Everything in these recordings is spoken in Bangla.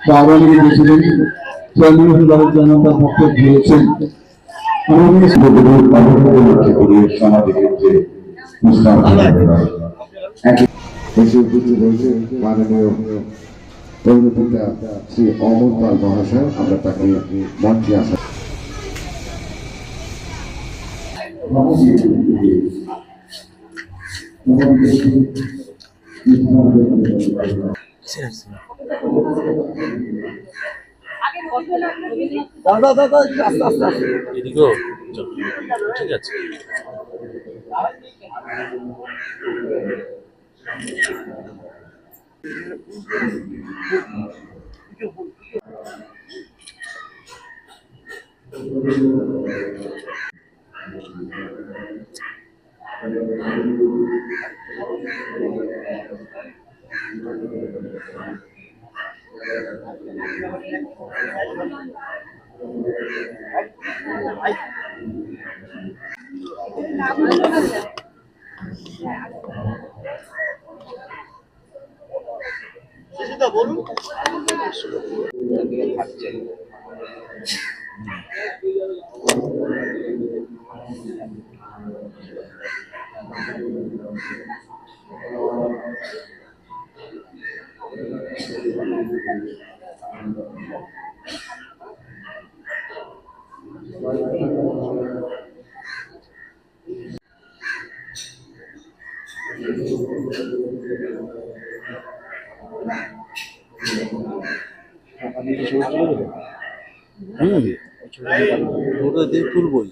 আওয়ামী লীগের প্রেসিডেন্ট চেয়ারম্যান দলের জনতার পক্ষে দিয়েছেন সমাজের ক্ষেত্রে মাননীয় পৌরপিতা শ্রী অমর পাল মহাশয়, আমরা তাকে মঞ্চে আসা ঠিক আছে। বলুন ওটা দিয়ে তুলবই।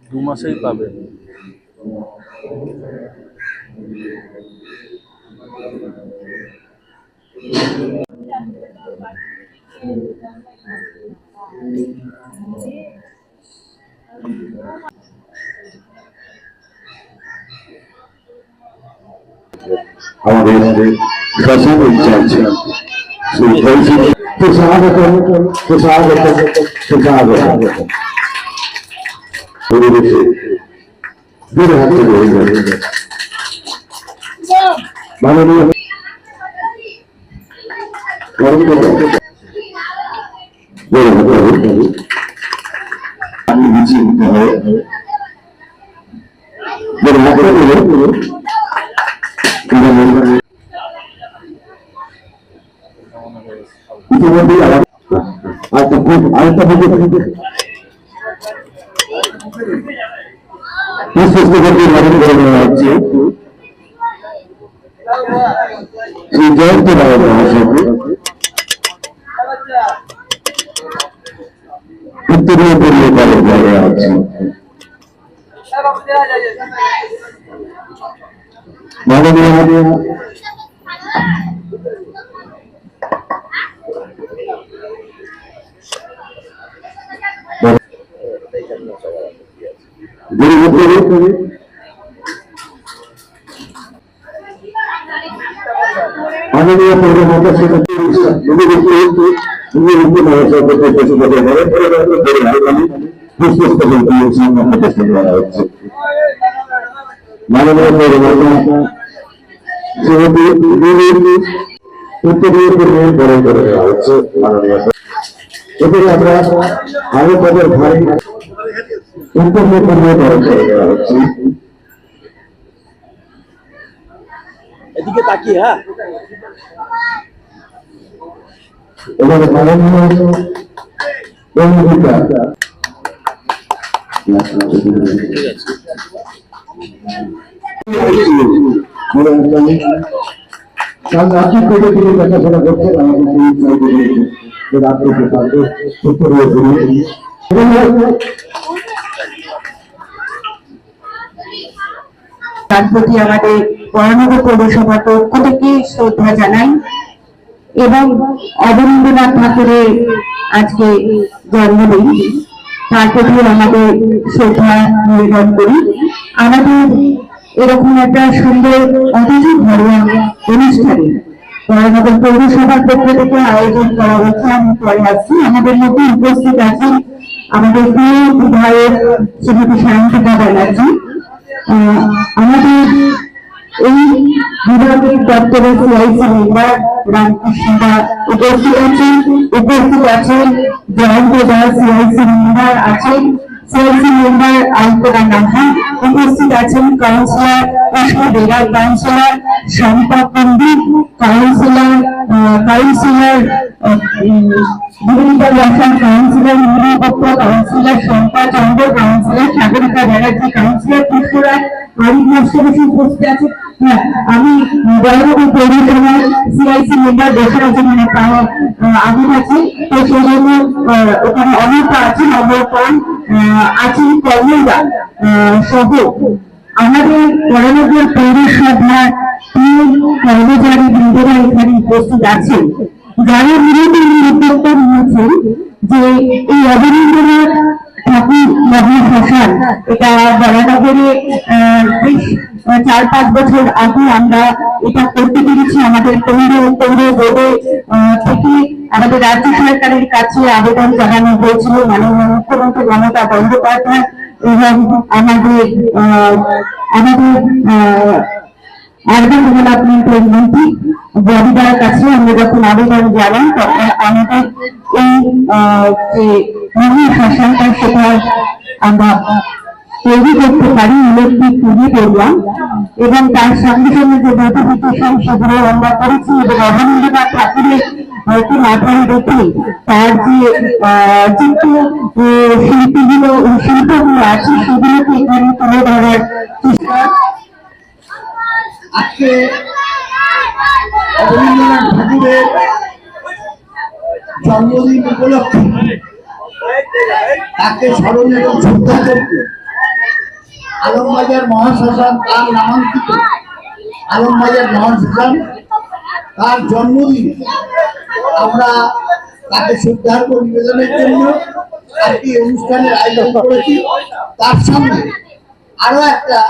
দু মাসেই পাবেন। আমাদের শাসন ইনচার্জ পরিবেশে দূরে হাতে রয়ে যাবে মাননীয় আমি নিচে নিতে হয় ইতিমধ্যেই আরেকটা শ্রী জয়ন্ত রায় মহাশয়কে উত্তরীয় পরিয়ে কলেজ জায়গায় আছে মাননীয় মাননীয় পৌরমন্ত্রী মাননীয় উত্তরীয় বরণ করে দেওয়া হচ্ছে মাননীয় এখানে আমরা আরো পদের ভাই উত্তরীয় বরণ করে দেওয়া হচ্ছে। এদিকে তাকিয়ে হ্যাঁ এবার মাননীয় পৌরপিতা রাত্রি থেকে তিনি দেখাশোনা করছেন আমাদের রাত্রিকে তাদের উত্তরীয় তার প্রতি আমাদের বরানগর পৌরসভা পক্ষ থেকে শ্রদ্ধা জানাই এবং অবনীন্দ্রনাথ ঠাকুরের আজকে জন্মদিন, তার প্রতি আমাদের শ্রদ্ধা নিবেদন করি। আমাদের এরকম একটা সুন্দর অতিথি ঘরোয়া অনুষ্ঠানে বরানগর পৌরসভার পক্ষ থেকে আয়োজন করা হচ্ছে। আমি পরে আসছি। আমাদের মধ্যে উপস্থিত আছেন আমাদের প্রিয় বিধায়ক শ্রীমতী সায়ন্তিকা ব্যানার্জি। আমাদের এই বিভাগের দপ্তরের সিআইসি মেম্বার রামকৃষ্ণ দা উপস্থিত আছেন জয়ন্ত দাস, সিআইসি মেম্বার আছেন, সিআইসি মেম্বার আলপনা নাহা উপস্থিত আছেন, কাউন্সিলর কৃষ্ণ বেরা, কাউন্সিলর শান্তা পণ্ডিত, কাউন্সিলর বিনীতা বসাক, কাউন্সিলর মুনি গুপ্ত, কাউন্সিলর শম্পা চন্দ্র, কাউন্সিলর সাগরিকা ব্যানার্জি, কাউন্সিলর পুষ্পরায় আরিফ মোস্তাফি উপস্থিত আছে। হ্যাঁ, আমি বরানগর পৌরসভার সিআইসি মেম্বার বসার জন্য আমি আছি, তো সেই জন্য ওখানে অনেকটা আছেন, অমরপাল আছেন, কর্মদা সহ আমাদের বরানগর পৌরসভার কর্মচারী বৃন্দরা এখানে উপস্থিত আছেন, যারা মূলত উদ্যোক্তা নিয়েছেন যে এই অবনীন্দ্রনাথ ঠাকুর নগর শ্মশান, এটা বরানগরে বেশ 4-5 বছর আগে আমরা এটা করতে পেরেছি। আমাদের পৌর বোর্ডে থেকে আমাদের রাজ্য সরকারের কাছে আবেদন জানানো হয়েছিল মাননীয় মুখ্যমন্ত্রী মমতা বন্দ্যোপাধ্যায় এবং আমাদের আরবান ডেভেলপমেন্টের মন্ত্রী ববিদার কাছে আমরা যখন আবেদন জানাই, তখন আমাদের এই যে নগর শ্মশানটা সেটা আমরা তৈরি করতে পারি ইলেকট্রিক তৈরি করলাম এবং তার সঙ্গে সঙ্গে যে নোটিফিকেশন সেগুলো আমরা করেছি এবং অবনীন্দ্রনাথ ঠাকুরের হয়তো মাথায় রেখে তার যে শিল্পগুলো আছে সেগুলোকে এখানে তুলে ধরার চেষ্টা। আজকে অবনীন্দ্রনাথ ঠাকুরের জন্মদিন উপলক্ষে তাকে স্মরণ এবং শ্রদ্ধা করতে আলমবাজার মহাশ্মশান, তার নামাঙ্কিত আলমবাজার মহাশ্মশান, তার জন্মদিন আমরা তাকে শ্রদ্ধার্ঘ্য নিবেদনের জন্য আজকে অনুষ্ঠানের আয়োজন করেছি। তার সঙ্গে আরো একটা,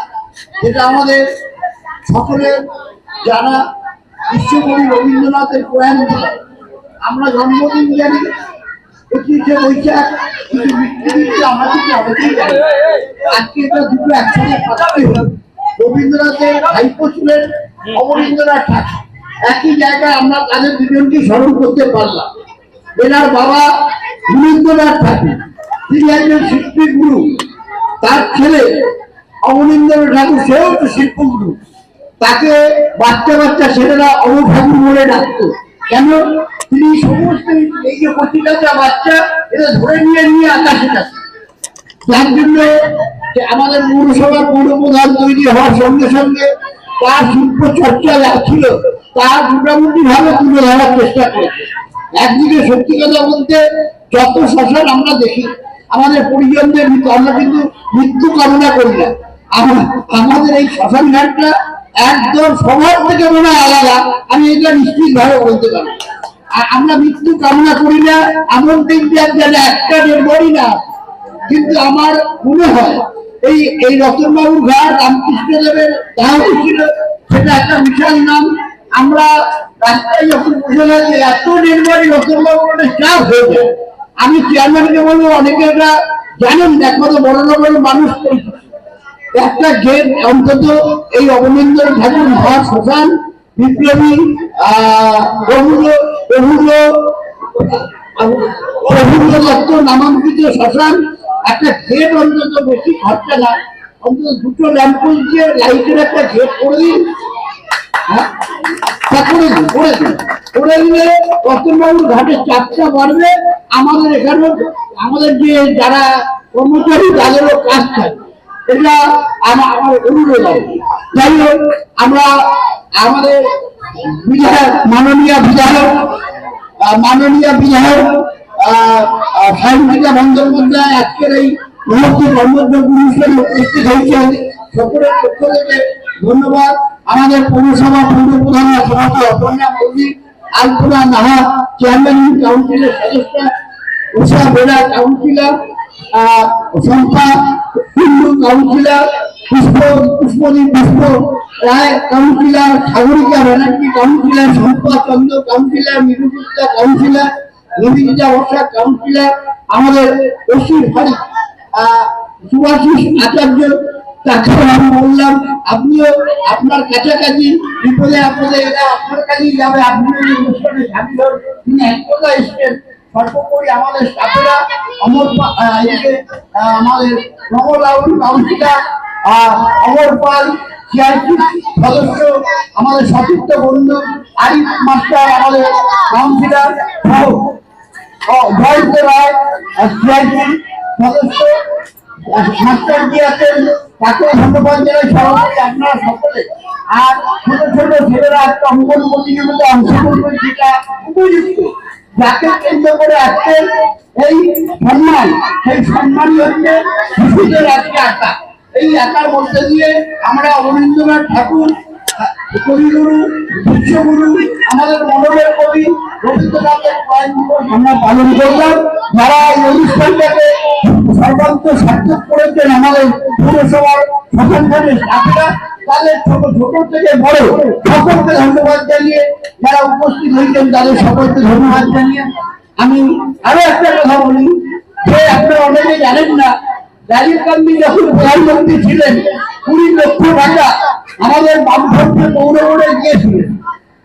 যেটা আমাদের সকলের জানা, বিশ্বকবি রবীন্দ্রনাথের প্রয়াণ দিবস। আমরা জন্মদিন জানি 25শে বৈশাখ, কিন্তু মৃত্যুদিনটি আমরা কিন্তু অনেকেই জানি। আজকে এটা দুটো একসাথে পাঠাতে হল। রবীন্দ্রনাথের ভাইপো ছিলেন অবনীন্দ্রনাথ ঠাকুর, একই জায়গায় আমরা তাদের দুজনকে স্মরণ করতে পারলাম। এনার বাবা রবীন্দ্রনাথ ঠাকুর, তিনি একজন শিল্পীগুরু, তার ছেলে অবনীন্দ্রনাথ ঠাকুর সেও তো শিল্পগুরু। তাকে বাচ্চা বাচ্চা ছেলেরা অব ঠাকুর বলে ডাকত। কেন? তিনি সমস্ত এই যে 25টা বাচ্চা এরা ধরে নিয়ে আকাশে ডাকত। তার জন্য আমাদের পৌরসভার পৌরপ্রধান তৈরি হওয়ার সঙ্গে সঙ্গে তার শিল্প চর্চা ছিল, তার মোটামুটি ভাবে তুলে ধরার চেষ্টা করেছে। একদিকে সত্যি কথা বলতে, যত শ্মশান আমরা দেখি আমাদের পরিজনদের আমরা কিন্তু মৃত্যু কামনা করি না। আমাদের এই শ্মশান ঘাটটা একদম সবার থেকে মনে হয় আলাদা, আমি এটা নিশ্চিত ভাবে বলতে পারি। আর আমরা মৃত্যু কামনা করি না, এমন তিনটে একটা ডেড বডি না। কিন্তু আমার মনে হয় এই রতনবাবুর ঘাট রামকৃষ্ণদেবের দাহ ছিল, সেটা একটা বিশাল নাম। আমরা রাস্তায় যখন বসে থাকি এত ডেড বডি রতনবাবুর চাপ হয়ে যায়। আমি চেয়ারম্যানকে বলবো, অনেকে এটা জানেন না, একমাত্র বড় বড় মানুষ একটা গেট অন্তত এই অবনীন্দ্রনাথ ঠাকুর মহাশ্মশান, বিপ্লবী প্রভুর দত্ত নামাঙ্কিত শ্মশান, একটা গেট অন্তত বেশি খরচা না, অন্তত দুটো ল্যাম্পোস্ট দিয়ে লাইটের একটা গেট করে দিন, করে দিলে রতনবাবুর ঘাটের চাপটা বাড়বে। আমাদের এখানে আমাদের যে যারা কর্মচারী তাদেরও কাজ থাকে, এটা আমার অনুরোধ আছে। যাই হোক, আমরা আমাদের বিধায়ক মাননীয় বিধায়ক সায়ন্তিকা বন্দ্যোপাধ্যায় আজকের এই মুহূর্তে কর্মযোগ অনুষ্ঠানে উপস্থিত হয়েছেন। সকলের পক্ষ থেকে ধন্যবাদ। আমাদের পৌরসভা পৌর প্রধান সভাপতি অপর্ণা মল্লিক, আলপনা নাহা চেয়ারম্যান কাউন্সিলের সদস্য, উষা বেড়া কাউন্সিলর, শম্পা হিন্দু কাউন্সিলর, পুষ্পদীপ পুষ্প রায় কাউন্সিলর, সাগরিকা ব্যানার্জি কাউন্সিলর, শম্পা চন্দ্র কাউন্সিলর, মৃদুগুপ্তা কাউন্সিলর, নিবেদিতা বর্ষা কাউন্সিলর, আমাদের অসির ভাই সুভাষিস আচার্য, তাকে আমি বললাম আপনিও আপনার কাছাকাছি বিপদে আপদে এরা আপনার কাছেই যাবে, আপনি এই অনুষ্ঠানে সামিল হন। তিনি একতা এসছেন। সর্বোপরি আমাদের স্টাফেরা আমাদের নবরাউন কাউন্সিলর অমর পাল, সিআইসি সদস্য, আমাদের সতীর্থ বন্ধু আরিফ মাস্টার, আমাদের কাউন্সিলর জয়ন্ত রায়, সিআইসি সদস্য মাস্টার জি আছেন, তাকেও ধন্যবাদ জানাই সভাপতি আপনারা সকলে। আর ছোট ছোট ছেলেরা একটা অঙ্গন প্রতিযোগিতা অংশগ্রহণ, যেটা উপযুক্ত, যাকে কেন্দ্র করে আজকের এই সম্মান, সেই সম্মানই হচ্ছে শিশুদের আজকে আঁকা। এই আঁকার মধ্যে দিয়ে আমরা রবীন্দ্রনাথ ঠাকুর, কবিগুরু, বিশ্বগুরু, আমাদের মনোরম কবি রবীন্দ্রনাথের প্রয়াণ দিবস আমরা পালন করলাম। যারা এই অনুষ্ঠানটাকে সর্বান্ত সার্থক করেছেন আমাদের পৌরসভার স্বতন্ত্রের স্টাফেরা, তাদের ছোট ছোট থেকে বড় সকলকে ধন্যবাদ জানিয়ে, যারা উপস্থিত হয়েছেন তাদের সকলকে ধন্যবাদ জানিয়ে আমি আরো একটা কথা বলি, যে আপনারা অনেকে জানেন না, রাজীব গান্ধী যখন প্রধানমন্ত্রী ছিলেন 20 লক্ষ টাকা আমাদের বামফ্রন্টে পৌর বোর্ডে দিয়েছিলেন।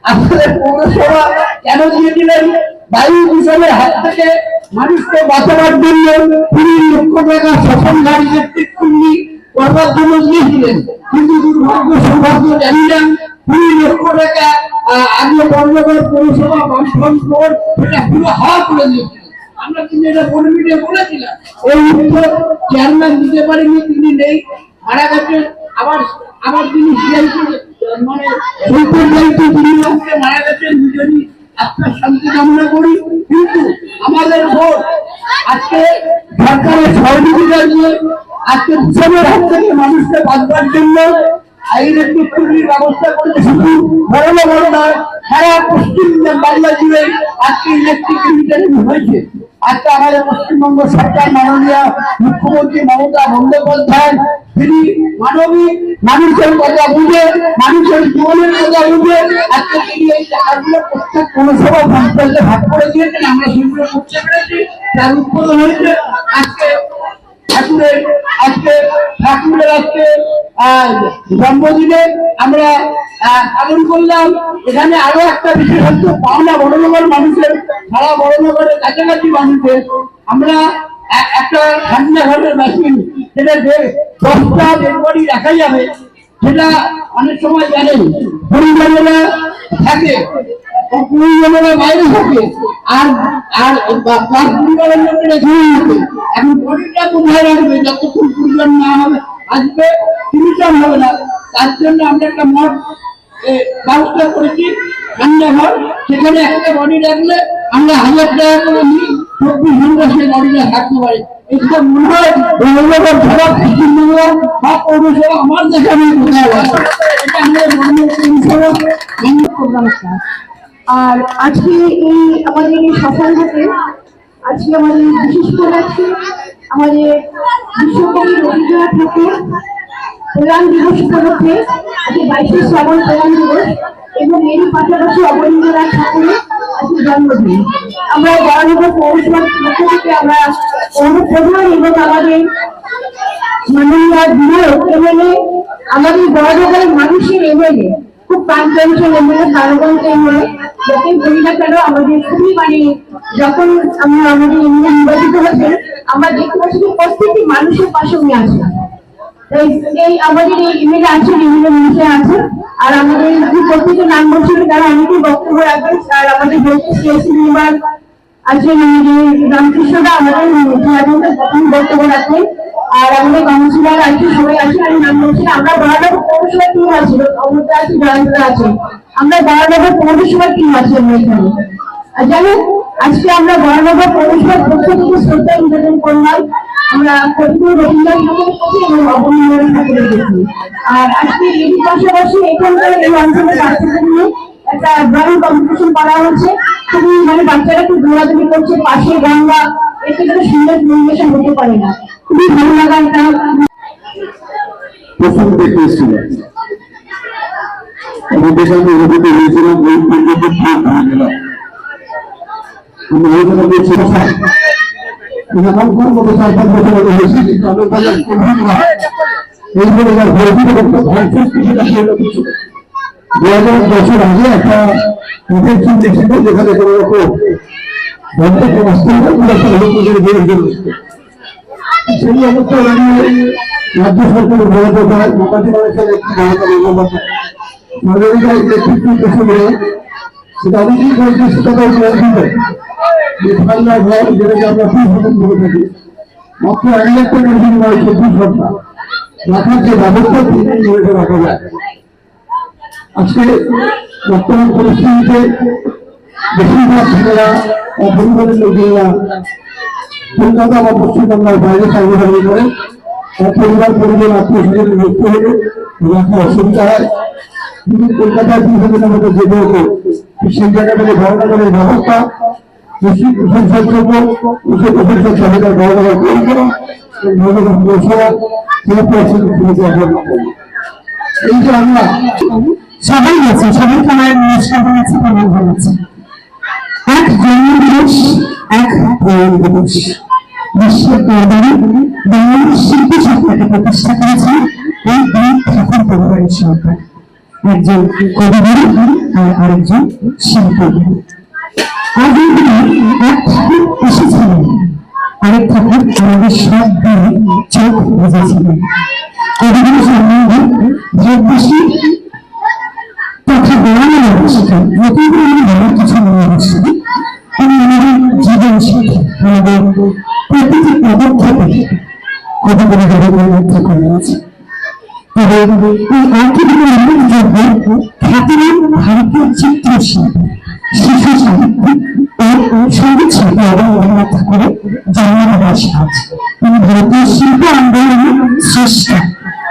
আমাদের পৌরসভা কেন দিয়েছিলেন? বায়ু দূষণের হাত থেকে মানুষকে বাঁচাবার জন্য 20 লক্ষ টাকা শোষণকারী ইলেকট্রিক চুল্লি করবার জন্য দিয়েছিলেন। কিন্তু দুর্ভাগ্য সৌভাগ্য জানি না, 20 লক্ষ টাকা আগে বর্ণগর পৌরসভা বামফ্রন্ট বোর্ড সেটা পুরো হাওয়া করে দিয়েছিল। আমরা কিন্তু এটা বোর্ড মিটিয়ে বলেছিলাম, এই উত্তর চেয়ারম্যান দিতে পারেনি, তিনি নেই, মারা গেছেন। আবার তিনি সিআইসি মানে শিল্পের দায়িত্ব তিনি মারা গেছেন। দুজনই আপনার শান্তি কামনা করি। কিন্তু আমাদের ভোট আজকে সরকারের সহযোগিতা দিয়ে আজকে দূষণের হাত থেকে মানুষকে বাঁচবার জন্য ইলেকট্রিক চুল্লির ব্যবস্থা করেছে। শুধু বড় বড় নয়, সারা পশ্চিম বাংলা জুড়ে আজকে ইলেকট্রিক মিটারিং হয়েছে। আজকে আমাদের পশ্চিমবঙ্গ সরকার মাননীয় মুখ্যমন্ত্রী মমতা বন্দ্যোপাধ্যায়, তিনি মানবিক, মানুষের কথা বুঝে, মানুষের জীবনের কথা বুঝে আজকে তিনি এই টাকাগুলো প্রত্যেক পৌরসভা পঞ্চায়েতে ভাগ করে দিয়েছেন। আমরা সেগুলো করতে পেরেছি, তার উদ্বোধন হয়েছে আজকে ঠাকুরের আজকে জন্মদিনে আমরা পালন করলাম। এখানে আরো একটা বিশেষত্ব পাওনা বড়নগর মানুষের, সারা বড়নগরের কাছাকাছি মানুষের আমরা একটা ঠান্ডা ঘরের মেশিন, সেটা 10টা ডেডবডি রাখা যাবে। সেটা অনেক সময় জানেন পরিবারেরা থাকে, পরিবারেরা বাইরে থাকে, আর পরিবারের লোকেরা ঘুরে থাকে। এখন বডিটা কোথায় রাখবে? যতক্ষণ পরিবার না হবে আসবে, চিকিৎসা হবে না। তার জন্য আমরা একটা মঠ ব্যবস্থা করেছি, ঠান্ডা ঘর, সেখানে একটা বডি রাখলে আমরা 1000 টাকা করে নিই, 24 ঘন্টা সেই বডিটা থাকতে পারে। এটা মনে হয় পৌরসভা পৌরসভা আমার দেখানে কোথায় আছে, এটা আমাদের পৌরসভা। আর আজকে এই আমাদের এই সফলতাতে আজকে আমাদের বিশেষ করে আছে আমাদের বিশ্বকবি রবীন্দ্রনাথ ঠাকুর প্রয়াণ দিবস উপলক্ষে আজকে 22শে শ্রাবণ প্রয়াণ দিবস, এবং এরই পাশাপাশি অবনীন্দ্রনাথ ঠাকুরের আজকে জন্মদিন। আমরা বরানগর পৌরসভার পক্ষ থেকে আমরা পৌরপ্রধান এবং আমাদের মাননীয় বিধায়ক এমএলএ, আমাদের বরানগরের মানুষের এমএলএ, খুব প্রাণচঞ্চল এমএলএ, তারগঞ্জ এমএলএ, যাতে বলি না কেন আমাদের খুবই মানে যখন আমরা আমাদের এমএলএ নির্বাচিত হয়েছেন, আমরা দেখতে পাচ্ছি যে প্রত্যেকটি মানুষের পাশে উনি আছেন। এই আমাদের এই এমএলএ আছেন, এমএলএ মহিলা আছেন, আর আমাদের প্রত্যেকের নাম বলছিল তারা অনেকেই বক্তব্য রাখবেন। আর আমাদের সিএসি মেম্বার আছেন রামকৃষ্ণদা, আমাদের প্রথম বক্তব্য রাখবেন। আর আমাদের কাউন্সিলর আছে, সবাই আছে, আমি নাম বলছি। আমরা বরানগর পৌরসভার টিম আছে, অমৃতা আছে, জয়ন্তরা আছে, আমরা বরানগর পৌরসভার টিম আছে এখানে। আর যাই হোক, আজকে আমরা বরানগর পৌরসভার পক্ষ থেকে শ্রদ্ধা নিবেদন করলাম আমরা কবিগুরু রবীন্দ্রনাথ ঠাকুরের কবি এবং অবনীন্দ্রনাথ ঠাকুরের দেখি। আর আজকে এর পাশাপাশি এখানকার এই অঞ্চলের বাচ্চাদের নিয়ে একটা ড্রয়িং কম্পিটিশন করা হচ্ছে। খুবই মানে বাচ্চারা খুব দৌড়াদৌড়ি করছে, পাশে গঙ্গা, এর থেকে সুন্দর পরিবেশন হতে পারে না। খুবই ভালো লাগা এটা। প্রথম দেখে এসেছিল আমাদের সাথে অভিজ্ঞতা হয়েছিলাম ওই পর্যন্ত হয়ে গেল। আমি আলোচনা করছি এরকম কোন মতো 4-5 বছর আগে হয়েছে, কিন্তু আমি বললাম এই বলে যার ভর্তি করতে ভাইফোর্স কিছুটা হয়ে গেছে। 2000 বছর আগে একটা ইনফেকশন দেখছিল যেখানে কোনো রকম বন্ধ অবস্থাটা পুরো একটা লোক করে বেরিয়ে গেল। সেই অবস্থা দাঁড়িয়ে রাজ্য সরকারের বরাদ্দ দেয় মোটামুটি মানুষের একটি বরাদ্দ সরকারিরা ইলেকট্রিক পেশে গেলে সেটা অনেকেই বলছে সেটা তো ঠান্ডা ঘর যেটাকে আমরা ফুল করে থাকি মাত্র 1 লাখ টাকার বিনিময়ে 24 ঘন্টা রাখার যে ব্যবস্থা সেটা রাখা যায়। আজকে বর্তমান পরিস্থিতিতে বেশিরভাগ ছেলেরা অপরিবারের লোকেরা কলকাতা বা পশ্চিমবাংলার বাইরে চাকরি করে পরিবার পরিজন আত্মীয় স্বজনের যুক্ত হলে রাখা অসুবিধা হয়। কিন্তু কলকাতায় 2,000 মতো যেতে হতো সেই জায়গা থেকে ভবনগরের ব্যবস্থা বেশি প্রশংসাযোগ্য উচ্চ প্রশংসা চাহিদার ভবনগর তৈরি করা এবং ভবনগর পৌরসভা এই যে আমরা সবাই আছে, সবাইকে আমার নমস্কার জানাচ্ছি, প্রণাম জানাচ্ছি। এক জন্মদিবস, এক প্রয়াণ দিবস। বিশ্বের দরবারে বাংলাদেশ শিল্পী সরকারকে প্রতিষ্ঠা করেছে এই দুই ঠাকুর পরিবারের সরকার, একজন কবিগুরু আর আরেকজন শিল্পীগুরু। আজ এই দিনে এক ঠাকুর এসেছিলেন, আরেক ঠাকুর আমাদের সব দিয়ে চোখ বুঝেছিলেন। কবিগুরু সম্বন্ধে ভারতবাসী কথা বলানো আবশ্যক, নতুন করে আমি বলার কিছু নেই আবশ্যক। তিনি আমাদের জীবন শিক্ষা, আমাদের প্রতিটি পদক্ষেপে কতগুলো রবীন্দ্রনাথ করে আছে। তবে এই অর্থনীতি উল্লেখযোগ্য খ্যাতিমান ভারতীয় চিত্রশিল্পী, শিশু সাহিত্যিক ও সঙ্গীত শিল্পী রবীন্দ্রনাথ ঠাকুরের জন্মদিবস আজ। তিনি ভারতীয় শিল্প আন্দোলনের স্রষ্টা,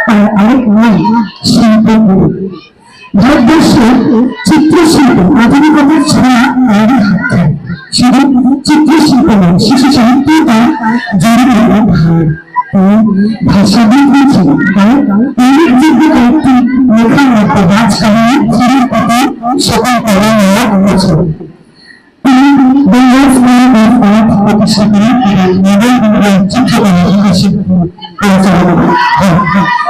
তার আরেক নাম শিল্পগুরু। ভারতবর্ষে চিত্রশিল্প আধুনিকতার ছোঁয়া তারই হাত খায়। শুধু চিত্রশিল্প নয়, শিশু সাহিত্য তার জড়িত ভার। ভাষাবিদ ছিলেন, তাই উল্লেখযোগ্য কয়েকটি লেখার মধ্যে রাজকাহিনী, চিরের প্রতি সকল কলা রয়েছে। তিনি বেঙ্গল স্কুল অফ আর্ট প্রতিষ্ঠা করেন এবং নোবেল চিত্রকলা ইতিহাসের পরিচালনা করেন।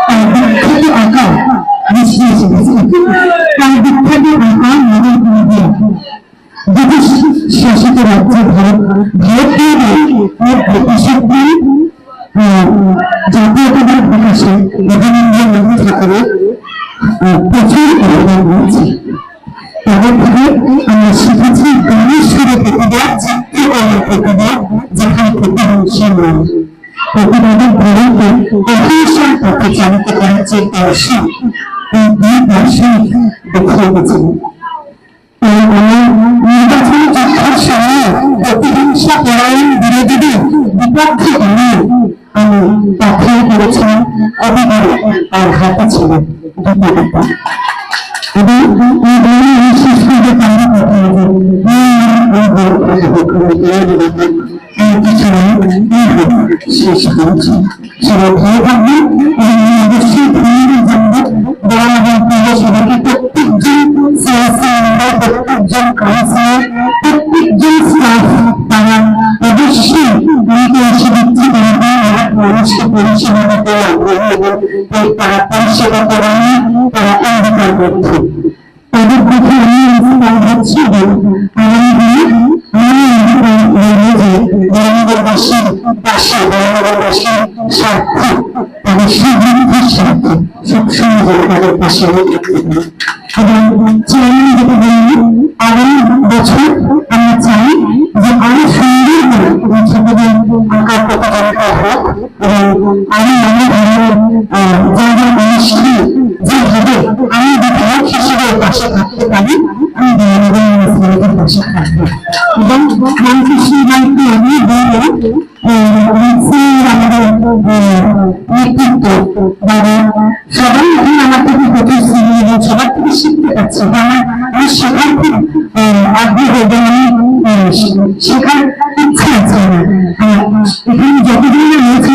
তার বিখ্যাত আঁকা তার বিখ্যাত আঁকা নোবেল মিডিয়া ব্রিটিশ শাসিত রাজ্যে ভারতীয় জাতীয়তাবাদ বিকাশে রবীন্দ্রনাথ ঠাকুরের প্রচুর অবদান রয়েছে। তাদের থেকে আমরা শিখেছি গানের সুরে প্রতিভা, চিত্রকলার প্রতিভা, যেখানে প্রতিবংশী নয়। প্রতিবাদের ধরনকে অহিংসার পথে চালিত করার যে দর্শন, এই দুই দর্শন দেখিয়ে গেছিলেন। নির্বাচনী যুদ্ধের সময় প্রতিহিংসা পরায়ণ বিরোধীদের বিপক্ষে গিয়ে আমি পাঠিয়ে করেছিলাম কবিগুরু, আর হাতে ছিল দুটো রূপা। এবং এই শিশুদের তারা শেষ করেছে সেটা ভালো থাকবে এবং অবশ্যই সবাইকে প্রত্যেকজন প্রত্যেকজন কাউন্সিলর, প্রত্যেকজন স্টাফ তারা অবশ্যই এসে দিচ্ছে মানুষকে পরিষেবা দিতে আগ্রহী এবং তারা পরিষেবা করানো তারা অঙ্গীকার করছে। তাদের দেখে আমি ইন্সপায়ার হচ্ছি এবং আগামী দিনে বরানগরবাসীর পাশে, বরানগরবাসীর স্বার্থে, তাদের সমৃদ্ধির স্বার্থে সবসময় তাদের পাশে থাকতে হবে। এবং চেয়ারম্যান যেটা বললেন, আগামী বছর আমরা চাই যে আরো সুন্দর করে ছোটদের আঁকার প্রতিযোগিতা হোক এবং আরো নানা ধরনের জায়গা অনুষ্ঠানে যেভাবে আমি বিধায়ক হিসেবে পাশে থাকতে পারি, আমি বরানগরের পাশে থাকবো। এবং রামকৃষ্ণ বাড়িতে আমি বলবো আমাদের নেতৃত্ব যারা সবাই এখন আমার থেকে প্রচুর সিনিয়র এবং সবার থেকে শিখতে পারছি। আমার শেখার খুব আগ্রহ এবং শেখার ইচ্ছা আছে আমার। এখানে যতদিন রয়েছে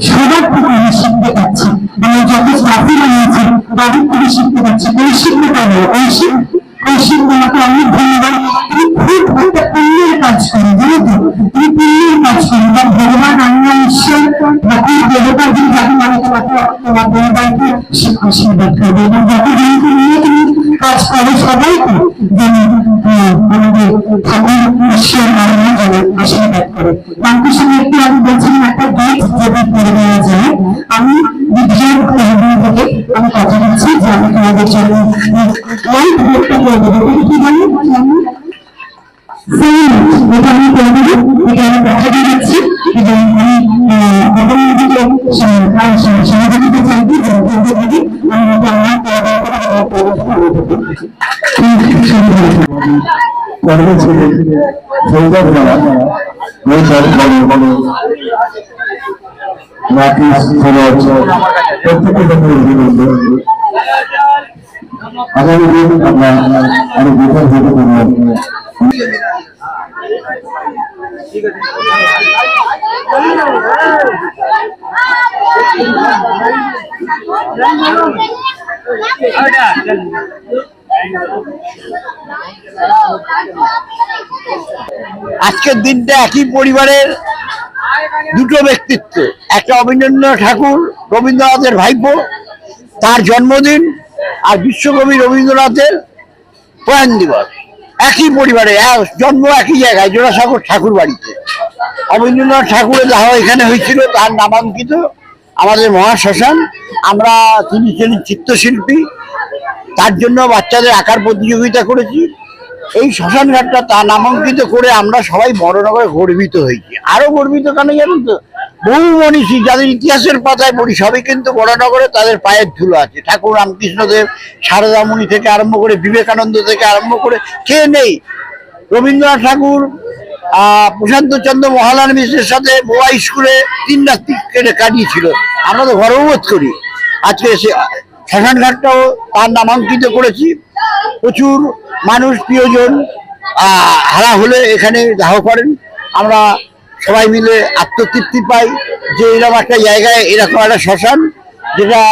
সবার থেকে আমি শিখতে পারছি। আমি যত সাথী বানিয়েছি তাদের থেকে শিখতে পারছি। শিখতে পারবো ঐশিক আমাকে অনেক ধন্যবাদ। তুমি খুব একটা পুণ্যের কাজ করো, জানো তো? তুমি পুণ্যের কাজ করো বা ভগবান আল্লাহ ঈশ্বর ঠাকুর দেবতা যিনি যাকে মানে তোমার পরিবারকে আশীর্বাদ করবে এবং যাকে নিয়ে তুমি কাজ করো সবাইকে যেন আমাদের ঠাকুর ঈশ্বর আল্লাহ যেন আশীর্বাদ করে। রামকৃষ্ণ একটু আমি বলছিলাম একটা গীত যদি করে দেওয়া যায়, আমি বিজ্ঞান থেকে আমি কথা বলছি যে আমি তোমাদের জন্য লাইভ ভোটটা করে দেবো। কি বলি এটা আমি করে দেবো, এটা আমি কথা দিয়ে দিচ্ছি এবং আমি সহযোগিতা চাইবি আগামী দিন আমরা আরো বেকার হতে পারবো। আজকের দিনটা একই পরিবারের দুটো ব্যক্তিত্ব, একটা অবনীন্দ্রনাথ ঠাকুর রবীন্দ্রনাথের ভাইপো, তার জন্মদিন, আর বিশ্বকবি রবীন্দ্রনাথের প্রয়াণ দিবস। একই পরিবারে জন্ম একই জায়গায় জোড়াসাগর ঠাকুর বাড়িতে। অবনীন্দ্রনাথ ঠাকুরের দাহ এখানে হয়েছিল, তার নামাঙ্কিত আমাদের মহাশ্মশান। আমরা তিনি ছিলেন চিত্রশিল্পী, তার জন্য বাচ্চাদের আঁকার প্রতিযোগিতা করেছি। এই শ্মশান ঘাটটা তার নামাঙ্কিত করে আমরা সবাই বড়নগরে গর্বিত হয়েছি। আরো গর্বিত কেন জানেন তো? বহু মনীষী যাদের ইতিহাসের পাতায় পড়ি সবই কিন্তু বড়নগরে তাদের পায়ের ধুলো আছে। ঠাকুর রামকৃষ্ণদেব, সারদামণি থেকে আরম্ভ করে বিবেকানন্দ থেকে আরম্ভ করে কে নেই? রবীন্দ্রনাথ ঠাকুর প্রশান্ত চন্দ্র মহালান মিশ্রের সাথে বোয়া স্কুলে 3 রাত্রি কাটিয়েছিল। আমরা তো গর্ববোধ করি। আজকে সে শ্মশান ঘাটটাও তার নামাঙ্কিত করেছি। প্রচুর মানুষ প্রিয়জন হারা হলে এখানে দাহ করেন। আমরা সবাই মিলে আত্মতৃপ্তি পাই যে এরকম একটা জায়গায় এরকম একটা শ্মশান, যেটা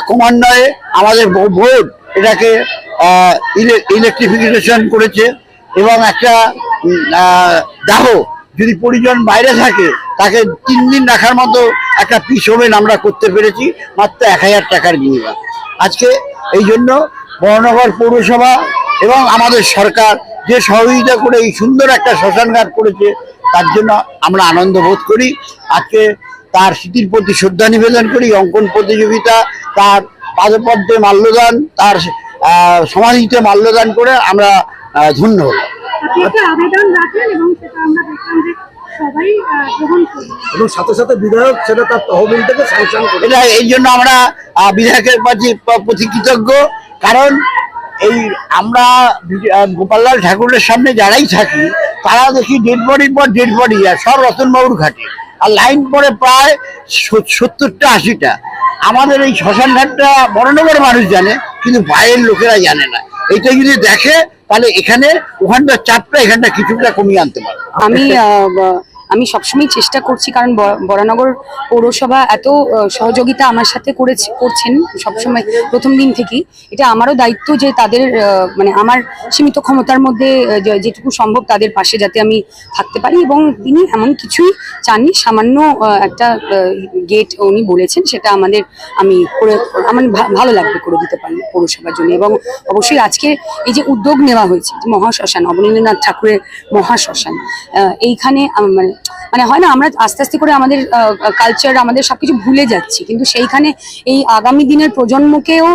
ক্রমান্বয়ে আমাদের বোর্ড এটাকে ইলেকট্রিফিকেশন করেছে এবং একটা দাহ যদি পরিজন বাইরে থাকে তাকে 3 দিন রাখার মতো একটা পিস ওভেন আমরা করতে পেরেছি মাত্র 1000 টাকার বিনিময়ে। আজকে এই জন্য বড়নগর পৌরসভা এবং আমাদের সরকার যে সহযোগিতা করে এই সুন্দর একটা শ্মশান ঘাট করেছে তার জন্য আমরা আনন্দ বোধ করি। আজকে তার স্মৃতির প্রতি শ্রদ্ধা নিবেদন করি। অঙ্কন প্রতিযোগিতা, তার পাদপদ্মে মাল্যদান, তার সমাধিতে মাল্যদান করে আমরা ধন্য হলাম। আবেদন রাখেন এবং সেটা আমরা দেখলাম যে সবাই গ্রহণ করবে এবং সাথে সাথে বিধায়ক সেটা তার তহবিল থেকে স্যাংশন করে। এটা এই জন্য আমরা বিধায়কের প্রতি কৃতজ্ঞ, কারণ এই আমরা গোপাললাল ঠাকুরের সামনে যারাই থাকি তারা দেখি ডেড বডির পর ডেড বডি, আর সব রতনবাবুর ঘাটে, আর লাইন পরে প্রায় 70টা 80টা। আমাদের এই শ্মশান ঘাটটা বড়নগরের মানুষ জানে, কিন্তু বাইরের লোকেরা জানে না। এইটা যদি দেখে তাহলে এখানে ওখানটার চাপটা এখানটা কিছুটা কমিয়ে আনতে পারে। আমি সবসময় চেষ্টা করছি, কারণ বরানগর পৌরসভা এত সহযোগিতা আমার সাথে করছেন সবসময় প্রথম দিন থেকেই। এটা আমারও দায়িত্ব যে তাদের মানে আমার সীমিত ক্ষমতার মধ্যে যেটুকু সম্ভব তাদের পাশে যাতে আমি থাকতে পারি। এবং তিনি এমন কিছুই চাননি, সামান্য একটা গেট উনি বলেছেন, সেটা আমি করে আমার ভালো লাগবে করে দিতে পারি পৌরসভার জন্য। এবং অবশ্যই আজকে এই যে উদ্যোগ নেওয়া হয়েছে যে মহাশ্মশান, অবনীন্দ্রনাথ ঠাকুরের মহাশ্মশান, এইখানে মানে হয় না আমরা আস্তে আস্তে করে আমাদের কালচার আমাদের সবকিছু ভুলে যাচ্ছি, কিন্তু সেইখানে এই আগামী দিনের প্রজন্মকেও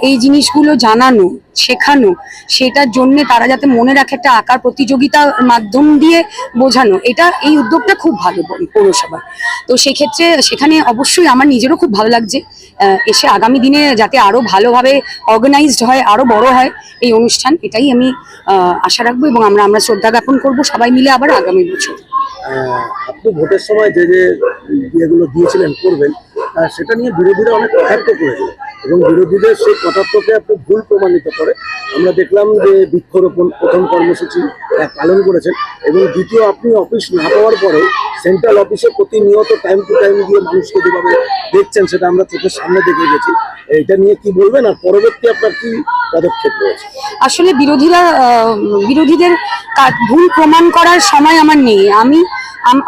এই জিনিসগুলো জানানো, শেখানো, সেটার জন্য তারা যাতে মনে রাখে, একটা আঁকার প্রতিযোগিতার মাধ্যম দিয়ে বোঝানো, এটা এই উদ্যোগটা খুব ভালো পৌরসভা। তো সেক্ষেত্রে সেখানে অবশ্যই আমার নিজেরও খুব ভালো লাগছে এসে। আগামী দিনে যাতে আরো ভালোভাবে অর্গানাইজড হয়, আরো বড় হয় এই অনুষ্ঠান, এটাই আমি আশা রাখবো এবং আমরা শ্রদ্ধা জ্ঞাপন করবো সবাই মিলে আবার আগামী বছর। আপনি ভোটের সময় যে ইয়েগুলো দিয়েছিলেন করবেন, সেটা নিয়ে বিরোধীরা অনেক কটাক্ষ করেছিল এবং বিরোধীদের সেই কটাক্ষকে আপনি ভুল প্রমাণিত করে আমরা দেখলাম যে বৃক্ষরোপণ প্রথম কর্মসূচি পালন করেছেন এবং দ্বিতীয় আপনি অফিস না পাওয়ার পরেও সেন্ট্রাল অফিসে প্রতিনিয়ত টাইম টু টাইম গিয়ে মানুষকে যেভাবে দেখছেন সেটা আমরা চোখের সামনে দেখে গেছি। এটা নিয়ে কি বলবেন আর পরবর্তী আপনার কি পদক্ষেপ রয়েছে? আসলে বিরোধীদের ভুল প্রমাণ করার সময় আমার নেই।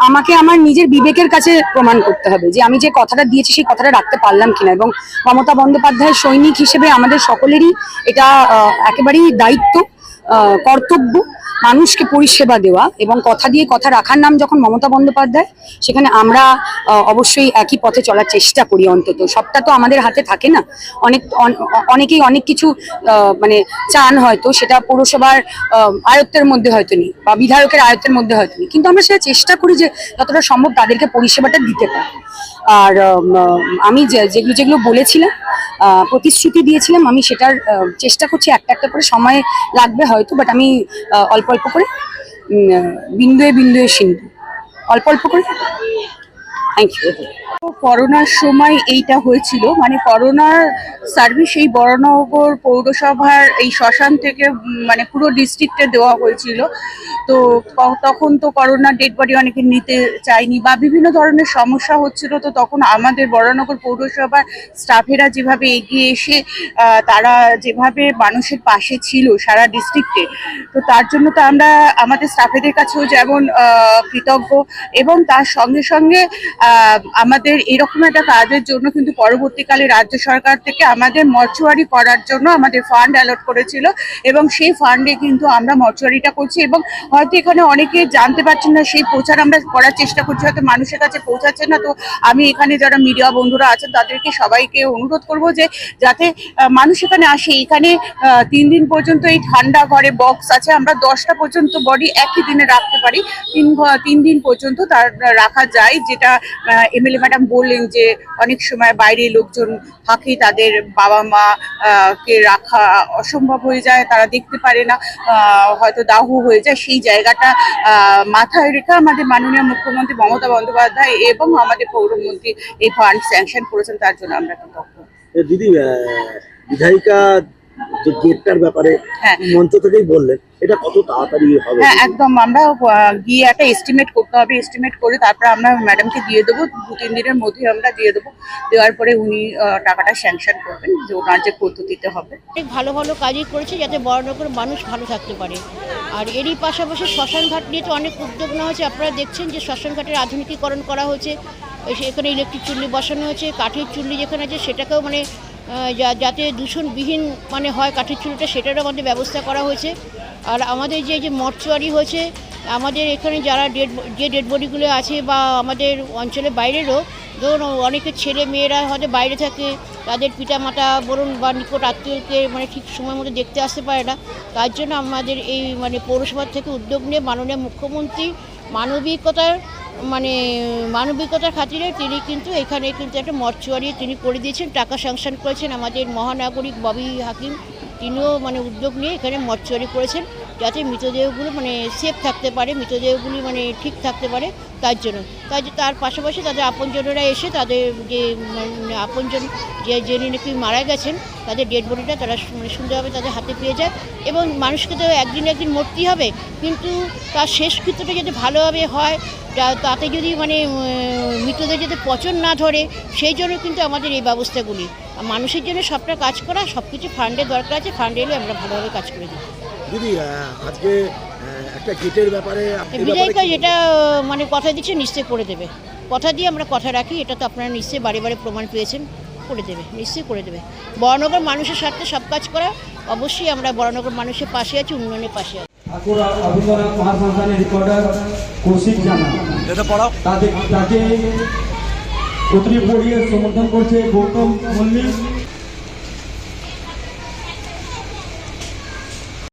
আমাকে আমার নিজের বিবেকের কাছে প্রমাণ করতে হবে যে আমি যে কথাটা দিয়েছি সেই কথাটা রাখতে পারলাম কিনা। এবং মমতা বন্দ্যোপাধ্যায়ের সৈনিক হিসেবে আমাদের সকলেরই এটা একেবারেই দায়িত্ব, কর্তব্য মানুষকে পরিষেবা দেওয়া এবং কথা দিয়ে কথা রাখার নাম যখন মমতা বন্দ্যোপাধ্যায়, সেখানে আমরা অবশ্যই একই পথে চলার চেষ্টা করি। অন্তত সবটা তো আমাদের হাতে থাকে না, অনেকেই অনেক কিছু মানে চান, হয়তো সেটা পৌরসভার আয়ত্তের মধ্যে হয়তো নেই বা বিধায়কের আয়ত্তের মধ্যে হয়তো নেই, কিন্তু আমরা সেটা চেষ্টা করি যে যতটা সম্ভব তাদেরকে পরিষেবাটা দিতে পারি। আর আমি যেগুলো বলেছিলাম, প্রতিশ্রুতি দিয়েছিলাম, আমি সেটার চেষ্টা করছি। একটা করে সময় লাগবে হয়তো, বাট আমি অল্প অল্প করে বিন্দুয়ে বিন্দুয়ে সিন্ধু অল্প করে। Thank you. করোনার সময় এইটা হয়েছিল, মানে করোনার সার্ভিস এই বরানগর পৌরসভার এই শ্মশান থেকে মানে পুরো ডিস্ট্রিক্টে দেওয়া হয়েছিল। তো তখন তো করোনার ডেড বডি অনেকে নিতে চায়নি বা বিভিন্ন ধরনের সমস্যা হচ্ছিল। তো তখন আমাদের বরানগর পৌরসভার স্টাফেরা যেভাবে এগিয়ে এসে তারা যেভাবে মানুষের পাশে ছিল সারা ডিস্ট্রিক্টে, তো তার জন্য তো আমরা আমাদের স্টাফেদের কাছেও যেমন কৃতজ্ঞ এবং তার সঙ্গে সঙ্গে আমাদের এরকম একটা কাজের জন্য কিন্তু পরবর্তীকালে রাজ্য সরকার থেকে আমাদের মর্চুয়ারি করার জন্য আমাদের ফান্ড অ্যালট করেছিল এবং সেই ফান্ডে কিন্তু আমরা মর্চুয়ারিটা করছি। এবং হয়তো এখানে অনেকে জানতে পারছেন না, সেই প্রচার আমরা করার চেষ্টা করছি, হয়তো মানুষের কাছে পৌঁছাচ্ছে না। তো আমি এখানে যারা মিডিয়া বন্ধুরা আছেন তাদেরকে সবাইকে অনুরোধ করব যে যাতে মানুষ এখানে আসে। এখানে 3 দিন পর্যন্ত এই ঠান্ডা ঘরে বক্স আছে, আমরা 10টা পর্যন্ত বডি একই দিনে রাখতে পারি, 3 দিন পর্যন্ত তার রাখা যায়। যেটা এমএলএ ম্যাডাম বললেন যে অনেক সময় বাইরে লোকজন থাকে, তাদের বাবা মা কে রাখা অসম্ভব হয়ে যায়, তারা দেখতে পারে না, হয়তো দাহ হয়ে যায়। সেই জায়গাটা মাথায় রেখে আমাদের মাননীয় মুখ্যমন্ত্রী মমতা বন্দ্যোপাধ্যায় এবং আমাদের পৌরমন্ত্রী এই ফান্ড স্যাংশন করেছেন, তার জন্য আমরা কৃতজ্ঞ। দিদি, বিধায়িকা যে গেটটার ব্যাপারে মঞ্চ থেকেই বললেন, এটা কত তাড়াতাড়ি হবে? হ্যাঁ, একদম। আমরা গিয়ে একটা এস্টিমেট করতে হবে, এস্টিমেট করে তারপরে আমরা ম্যাডামকে দিয়ে দেবো, 2-3 দিনের মধ্যে আমরা দিয়ে দেবো। দেওয়ার পরে উনি টাকাটা স্যাংশন করবেন, যে ওনার যে পদ্ধতিতে হবে। অনেক ভালো ভালো কাজই করেছে যাতে বরানগর মানুষ ভালো থাকতে পারে। আর এরই পাশাপাশি শ্মশানঘাট নিয়ে তো অনেক উদ্যোগ নেওয়া হয়েছে। আপনারা দেখছেন যে শ্মশানঘাটের আধুনিকীকরণ করা হয়েছে, এখানে ইলেকট্রিক চুল্লি বসানো হয়েছে, কাঠের চুল্লি যেখানে আছে সেটাকেও মানে যাতে দূষণবিহীন মানে হয় কাঠের চুল্লিটা, সেটারও আমাদের ব্যবস্থা করা হয়েছে। আর আমাদের যে মর্চুয়ারি হয়েছে, আমাদের এখানে যারা ডেড বডিগুলো আছে বা আমাদের অঞ্চলের বাইরেরও, ধরুন অনেকের ছেলে মেয়েরা হয়তো বাইরে থাকে, তাদের পিতামাতা বলুন বা নিকট আত্মীয়কে মানে ঠিক সময় মতো দেখতে আসতে পারে না। তার জন্য আমাদের এই মানে পৌরসভার থেকে উদ্যোগ নিয়ে মাননীয় মুখ্যমন্ত্রী মানবিকতার খাতিরে তিনি কিন্তু এখানে কিন্তু একটা মর্চুয়ারি তিনি করে দিয়েছেন, টাকা স্যাংশন করেছেন। আমাদের মহানাগরিক ববি হাকিম তিনিও মানে উদ্যোগ নিয়ে এখানে মর্চুয়ারি করেছেন, যাতে মৃতদেহগুলো মানে সেফ থাকতে পারে, মৃতদেহগুলি মানে ঠিক থাকতে পারে। তার জন্য তার পাশাপাশি তাদের আপনজনেরা এসে তাদের যে আপনজন যিনি নাকি মারা গেছেন তাদের ডেড বডিটা তারা মানে সুন্দরভাবে তাদের হাতে পেয়ে যায়। এবং মানুষকে তো একদিন মরতেই হবে, কিন্তু তার শেষকৃত্যটা যাতে ভালোভাবে হয়, তাতে যদি মানে মৃতদেহ যাতে পচন না ধরে, সেই জন্য কিন্তু আমাদের এই ব্যবস্থাগুলি। মানুষের জন্য সবটা কাজ করা, সব কিছু ফান্ডের দরকার আছে, ফান্ড এলে আমরা ভালোভাবে কাজ করে দিই। দিদি, আজকে একটা গেটের ব্যাপারে বিধায়িকা যেটা মানে কথা দিচ্ছে নিশ্চয়ই করে দেবে, কথা দিয়ে আমরা কথা রাখি, এটা তো আপনারা নিশ্চয়ই বারে বারে প্রমাণ পেয়েছেন, করে দেবে, নিশ্চয়ই করে দেবে। বরানগর মানুষের স্বার্থে সব কাজ করা, অবশ্যই আমরা বরানগর মানুষের পাশে আছি, উন্নয়নের পাশে আছি। রিপোর্টার কৌশিক জানা তাকে সমর্থন করছে গৌতম মল্লিক।